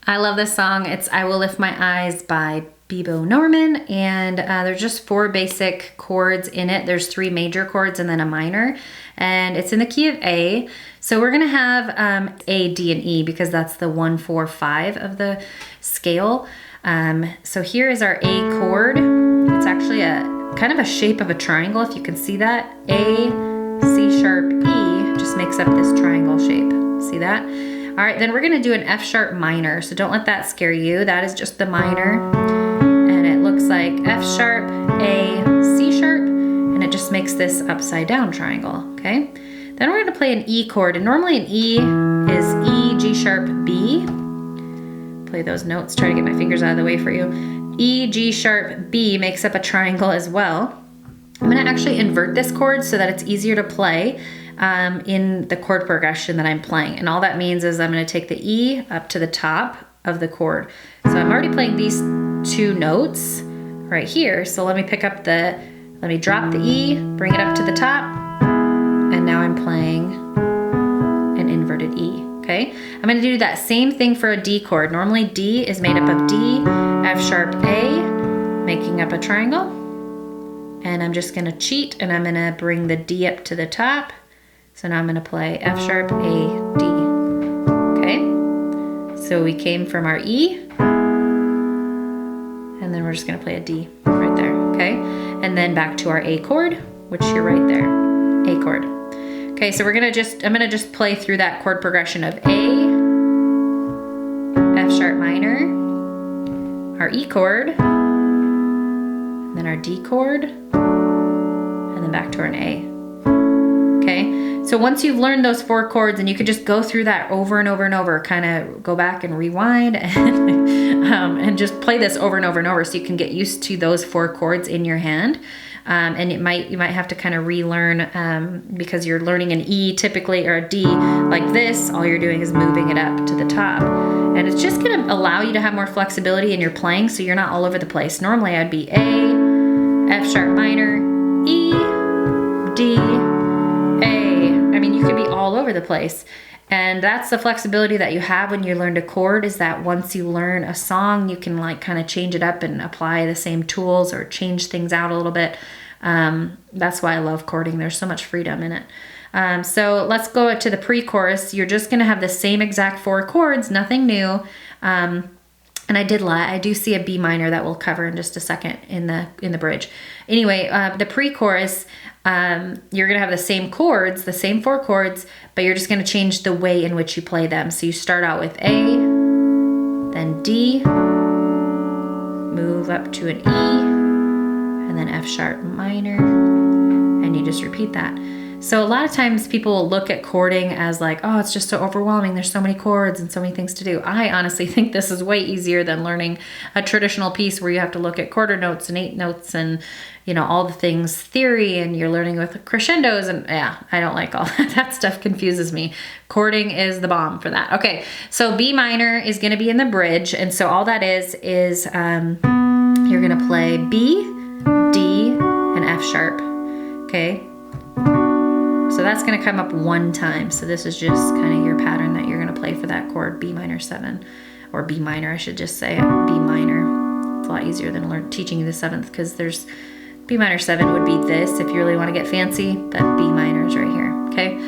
I love this song. It's I Will Lift My Eyes by Bebo Norman, and there's just 4 basic chords in it. There's 3 major chords and then a minor, and it's in the key of A. So we're gonna have A, D, and E because that's the 1, 4, 5 of the scale. So here is our A chord. It's actually a kind of a shape of a triangle, if you can see that. A, C sharp, E just makes up this triangle shape. See that? All right, then we're gonna do an F sharp minor. So don't let that scare you. That is just the minor. And it looks like F sharp, A, C sharp, and it just makes this upside down triangle, okay? Then we're gonna play an E chord, and normally an E is E, G sharp, B. Play those notes, try to get my fingers out of the way for you. E, G sharp, B makes up a triangle as well. I'm gonna actually invert this chord so that it's easier to play in the chord progression that I'm playing. And all that means is I'm gonna take the E up to the top of the chord. So I'm already playing these 2 notes right here. So let me drop the E, bring it up to the top, and now I'm playing an inverted E, okay? I'm gonna do that same thing for a D chord. Normally D is made up of D, F sharp, A, making up a triangle. And I'm just gonna cheat and I'm gonna bring the D up to the top. So now I'm gonna play F sharp, A, D, okay? So we came from our E, and then we're just gonna play a D right there, okay? And then back to our A chord, which you're right there, A chord. Okay, so I'm gonna just play through that chord progression of A, F sharp minor, our E chord, and then our D chord, and then back to an A, okay? So once you've learned those 4 chords, and you could just go through that over and over and over, kind of go back and rewind and just play this over and over and over so you can get used to those 4 chords in your hand. And you might have to kind of relearn because you're learning an E typically, or a D like this. All you're doing is moving it up to the top. And it's just gonna allow you to have more flexibility in your playing so you're not all over the place. Normally I'd be A, F sharp minor, E, D, A. I mean, you could be all over the place. And that's the flexibility that you have when you learn a chord, is that once you learn a song, you can like kind of change it up and apply the same tools or change things out a little bit. That's why I love chording. There's so much freedom in it. So let's go to the pre-chorus. You're just gonna have the same exact 4 chords, nothing new. And I do see a B minor that we'll cover in just a second in the bridge. Anyway, the pre-chorus, you're gonna have the same chords, the same 4 chords, but you're just gonna change the way in which you play them. So you start out with A, then D, move up to an E, and then F sharp minor, and you just repeat that. So a lot of times people will look at chording as like, oh, it's just so overwhelming. There's so many chords and so many things to do. I honestly think this is way easier than learning a traditional piece where you have to look at quarter notes and 8 notes and, you know, all the things theory, and you're learning with crescendos, and yeah, I don't like all that. That stuff confuses me. Chording is the bomb for that. Okay, so B minor is gonna be in the bridge, and so all that is you're gonna play B, D, and F sharp, okay? So that's gonna come up 1 time. So this is just kind of your pattern that you're gonna play for that chord, B minor 7, or B minor, I should just say, B minor. It's a lot easier than teaching you the 7th, because there's B minor 7 would be this if you really wanna get fancy, but B minor is right here, okay?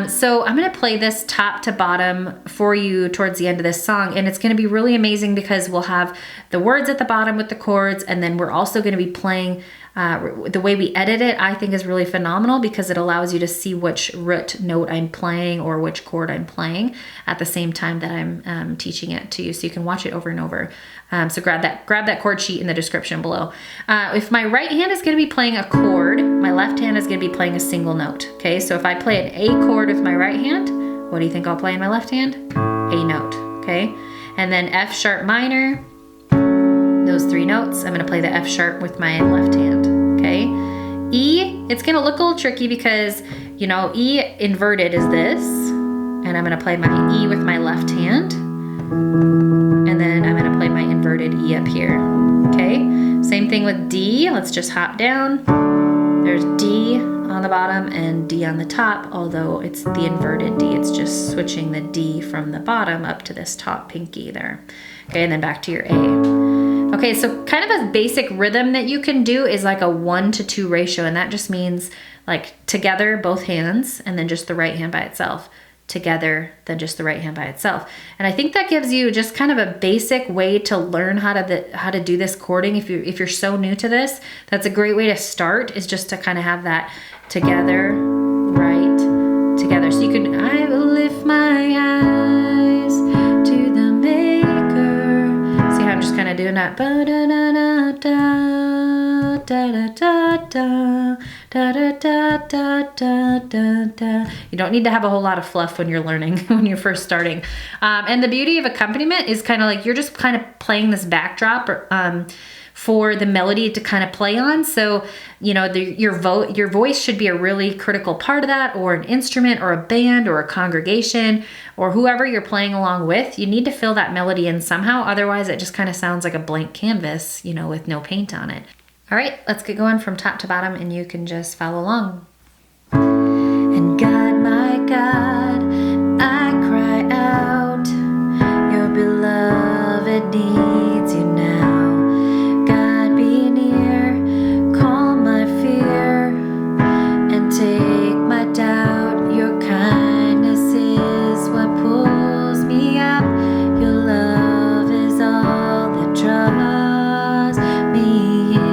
So I'm gonna play this top to bottom for you towards the end of this song, and it's gonna be really amazing because we'll have the words at the bottom with the chords, and then we're also gonna be playing the way we edit it, I think, is really phenomenal because it allows you to see which root note I'm playing or which chord I'm playing at the same time that I'm teaching it to you, so you can watch it over and over. So grab that chord sheet in the description below. If my right hand is going to be playing a chord, my left hand is going to be playing a single note. Okay, so if I play an A chord with my right hand, what do you think I'll play in my left hand? A note. Okay, and then F sharp minor. Those 3 notes, I'm gonna play the F sharp with my left hand, okay? E, it's gonna look a little tricky because, you know, E inverted is this, and I'm gonna play my E with my left hand, and then I'm gonna play my inverted E up here, okay? Same thing with D, let's just hop down. There's D, on the bottom and D on the top, although it's the inverted D. It's just switching the D from the bottom up to this top pinky there. Okay, and then back to your A. Okay, so kind of a basic rhythm that you can do is like a 1-to-2 ratio, and that just means like together, both hands, and then just the right hand by itself. Together, then just the right hand by itself. And I think that gives you just kind of a basic way to learn how to do this chording. If you're so new to this, that's a great way to start, is just to kind of have that together, right, together. So you can, I will lift my eyes to the maker. See how I'm just kind of doing that. Da da da da da da da da da da da. You don't need to have a whole lot of fluff when you're learning, when you're first starting. And the beauty of accompaniment is kind of like you're just kind of playing this backdrop for the melody to kind of play on. So, you know, your voice should be a really critical part of that, or an instrument or a band or a congregation or whoever you're playing along with. You need to fill that melody in somehow. Otherwise, it just kind of sounds like a blank canvas, you know, with no paint on it. All right, let's get going from top to bottom, and you can just follow along. And God, my God, I cry out, your beloved needs you now. God, be near, calm my fear, and take my doubt. Your kindness is what pulls me up. Your love is all that draws me in.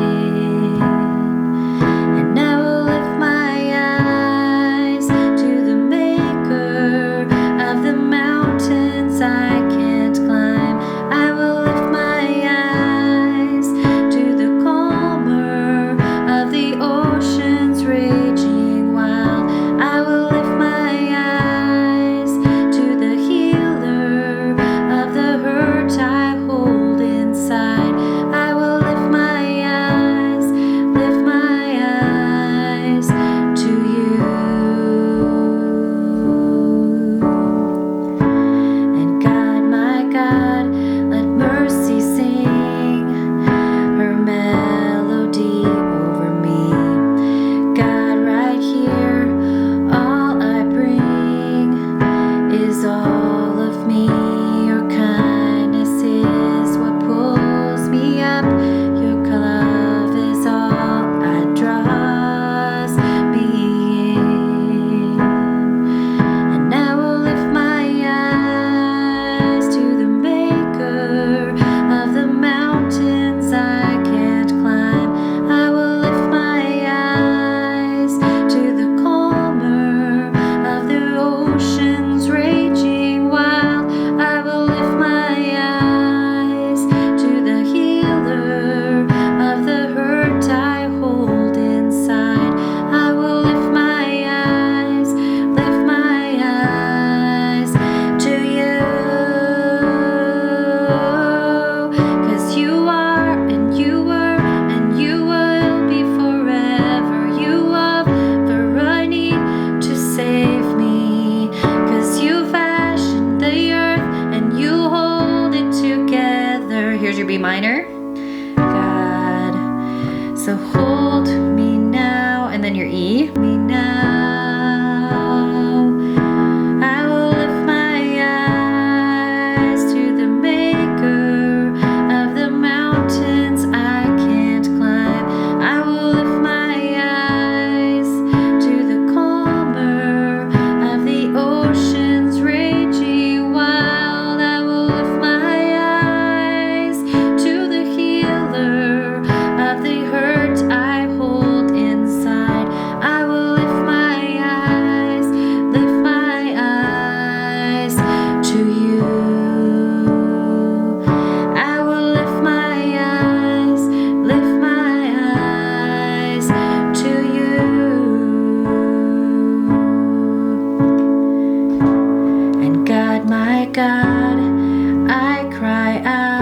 B minor. God, so hold me now, and then your E. Me now. I will lift my eyes to the maker of the mountains I can't climb. I will lift my eyes to the calmer of the oceans raging wild. I will lift my eyes to the healer of the hurt I hold inside. I will lift my eyes to you. I will lift my eyes to you. And God, my God, I cry out.